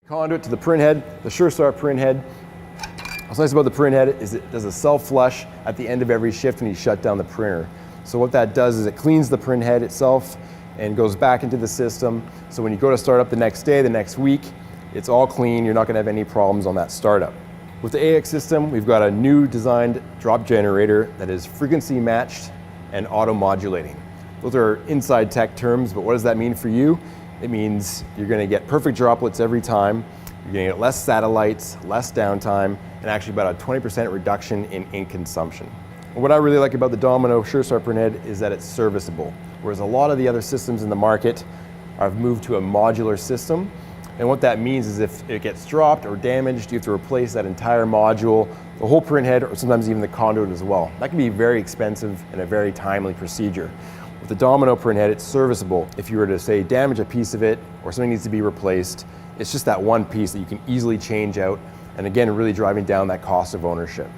Conduit to the printhead, the SureStart printhead. What's nice about the printhead is it does a self-flush at the end of every shift when you shut down the printer. So what that does is it cleans the printhead itself and goes back into the system. So when you go to start up the next day, the next week, it's all clean. You're not going to have any problems on that startup. With the AX system, we've got a new designed drop generator that is frequency matched and auto modulating. Those are inside tech terms, but what does that mean for you? It means you're going to get perfect droplets every time. You're going to get less satellites, less downtime, and actually about a 20% reduction in ink consumption. And what I really like about the Domino SureStart printhead is that it's serviceable, whereas a lot of the other systems in the market have moved to a modular system. And what that means is if it gets dropped or damaged, you have to replace that entire module, the whole printhead, or sometimes even the conduit as well. That can be very expensive and a very timely procedure. With the Domino printhead, it's serviceable. If you were to, say, damage a piece of it or something needs to be replaced, it's just that one piece that you can easily change out, and again, really driving down that cost of ownership.